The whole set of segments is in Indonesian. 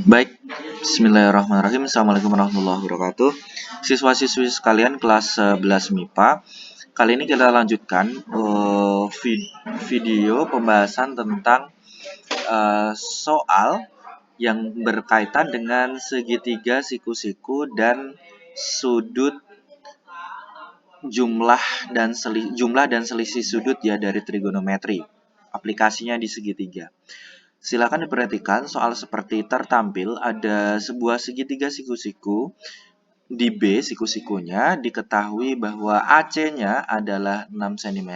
Baik, bismillahirrahmanirrahim. Assalamualaikum warahmatullahi wabarakatuh. Siswa-siswi sekalian kelas 11 MIPA. Kali ini kita lanjutkan video pembahasan tentang soal yang berkaitan dengan segitiga, siku-siku, dan sudut jumlah dan selisih sudut ya dari trigonometri. Aplikasinya di segitiga. Silakan diperhatikan soal seperti tertampil ada sebuah segitiga siku-siku. Di B siku-sikunya diketahui bahwa AC-nya adalah 6 cm,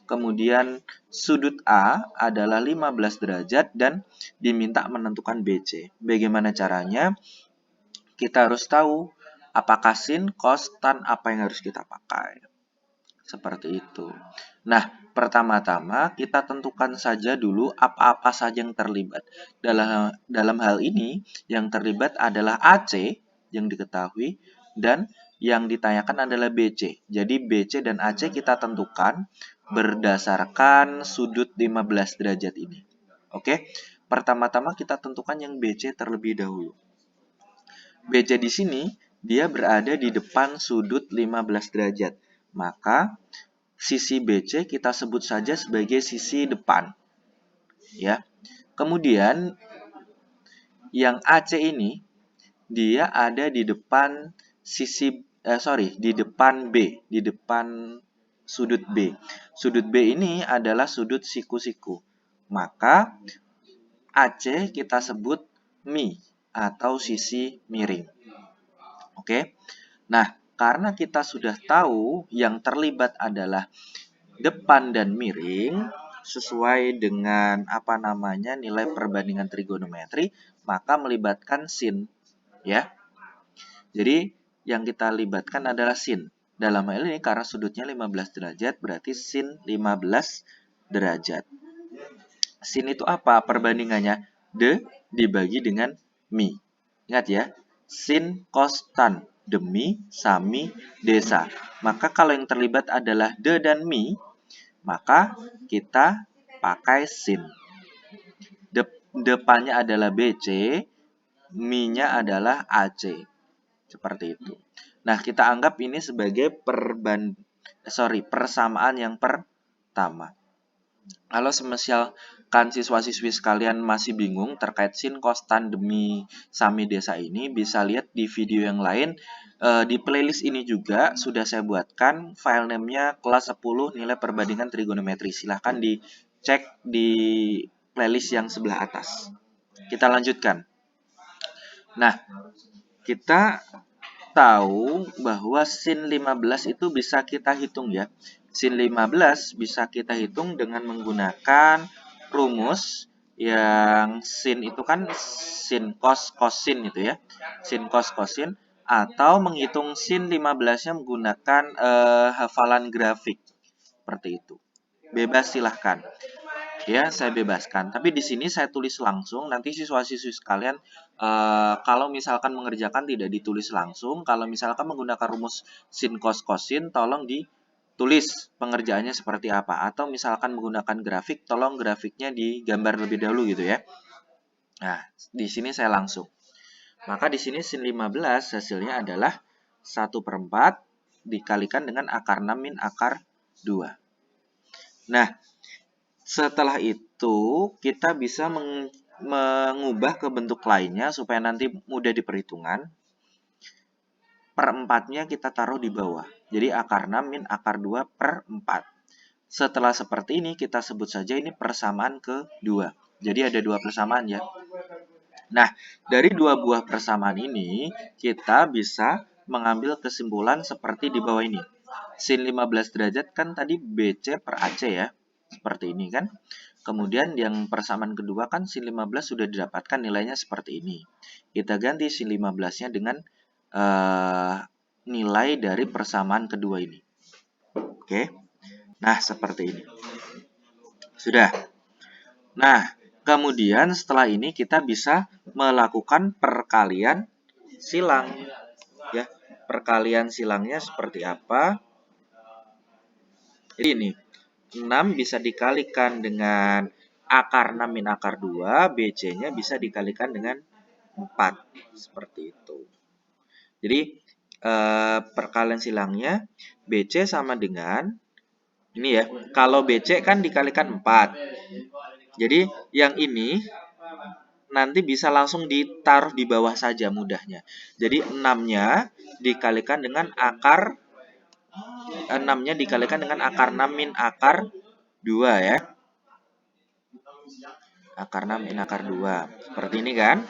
kemudian sudut A adalah 15 derajat dan diminta menentukan BC. Bagaimana caranya? Kita harus tahu apakah sin, cos, tan, apa yang harus kita pakai. Seperti itu. Nah, pertama-tama kita tentukan saja dulu apa-apa saja yang terlibat. Dalam hal ini, yang terlibat adalah AC yang diketahui dan yang ditanyakan adalah BC. Jadi BC dan AC kita tentukan berdasarkan sudut 15 derajat ini. Oke, pertama-tama kita tentukan yang BC terlebih dahulu. BC di sini dia berada di depan sudut 15 derajat. Maka sisi BC kita sebut saja sebagai sisi depan. Ya. Kemudian yang AC ini dia ada di depan di depan B, di depan sudut B. Sudut B ini adalah sudut siku-siku. Maka AC kita sebut mi atau sisi miring. Oke. Nah, karena kita sudah tahu yang terlibat adalah depan dan miring sesuai dengan nilai perbandingan trigonometri, maka melibatkan sin, ya. Jadi yang kita libatkan adalah sin. Dalam hal ini karena sudutnya 15 derajat berarti sin 15 derajat. Sin itu apa perbandingannya? De dibagi dengan mi. Ingat ya, sin cos tan, demi, sami, desa. Maka kalau yang terlibat adalah de dan mi, maka kita pakai sin. Depannya adalah BC, mi-nya adalah AC. Seperti itu. Nah, kita anggap ini sebagai persamaan yang pertama. Kalau semisal siswa-siswi sekalian masih bingung terkait sin, cos, tan, demi, sami, desa ini, bisa lihat di video yang lain. Di playlist ini juga sudah saya buatkan file name-nya kelas 10 nilai perbandingan trigonometri. Silahkan dicek di playlist yang sebelah atas. Kita lanjutkan. Nah, kita tahu bahwa sin 15 itu bisa kita hitung ya. Sin 15 bisa kita hitung dengan menggunakan rumus yang sin itu kan sin cos sin itu ya. Sin cos sin atau menghitung sin 15-nya menggunakan hafalan grafik. Seperti itu. Bebas silahkan. Ya, saya bebaskan. Tapi di sini saya tulis langsung. Nanti siswa-siswi sekalian, kalau misalkan mengerjakan tidak ditulis langsung. Kalau misalkan menggunakan rumus sin cos sin, tolong ditulis pengerjaannya seperti apa. Atau misalkan menggunakan grafik, tolong grafiknya digambar lebih dahulu gitu ya. Nah, di sini saya langsung. Maka di sini sin 15 hasilnya adalah 1/4 dikalikan dengan akar 6 min akar 2. Nah, setelah itu kita bisa mengubah ke bentuk lainnya supaya nanti mudah diperhitungan. Per-4-nya kita taruh di bawah. Jadi akar 6 min akar 2 per 4. Setelah seperti ini kita sebut saja ini persamaan kedua. Jadi ada 2 persamaan ya. Nah, dari 2 buah persamaan ini kita bisa mengambil kesimpulan seperti di bawah ini. Sin 15 derajat kan tadi BC per AC ya. Seperti ini kan. Kemudian yang persamaan kedua kan sin 15 sudah didapatkan nilainya seperti ini. Kita ganti sin 15-nya dengan nilai dari persamaan kedua ini. Oke. Nah, seperti ini. Sudah. Nah, kemudian setelah ini kita bisa melakukan perkalian silang. Ya, perkalian silangnya seperti apa? Jadi ini 6 bisa dikalikan dengan akar 6 min akar 2, BC-nya bisa dikalikan dengan 4. Seperti itu. Jadi, perkalian silangnya BC sama dengan, ini ya, kalau BC kan dikalikan 4. Jadi, yang ini nanti bisa langsung ditaruh di bawah saja mudahnya. Jadi 6-nya dikalikan dengan akar 6-nya dikalikan dengan akar 6 min akar 2 ya. Akar 6 min akar 2. Seperti ini kan?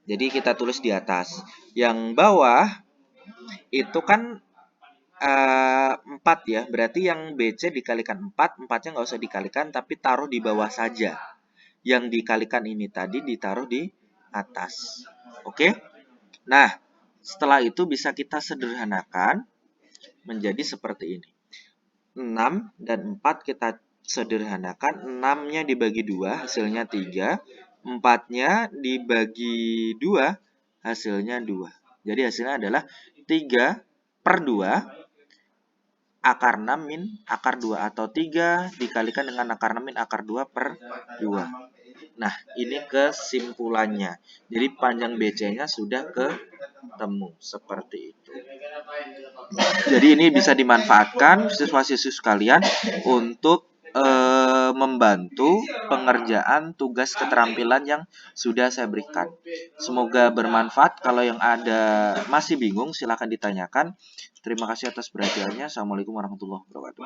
Jadi kita tulis di atas. Yang bawah itu kan 4 ya. Berarti yang BC dikalikan 4, 4-nya nggak usah dikalikan tapi taruh di bawah saja. Yang dikalikan ini tadi ditaruh di atas. Oke? Nah, setelah itu bisa kita sederhanakan menjadi seperti ini. 6 dan 4 kita sederhanakan. 6-nya dibagi 2, hasilnya 3. 4-nya dibagi 2, hasilnya 2. Jadi hasilnya adalah 3 per 2 akar 6 min akar 2 atau 3 dikalikan dengan akar 6 min akar 2 per 2. Nah, ini kesimpulannya. Jadi panjang BC-nya sudah ketemu seperti itu. Jadi ini bisa dimanfaatkan siswa-siswi sekalian untuk membantu pengerjaan tugas keterampilan yang sudah saya berikan. Semoga bermanfaat. Kalau yang ada masih bingung, silakan ditanyakan. Terima kasih atas perhatiannya. Assalamualaikum warahmatullahi wabarakatuh.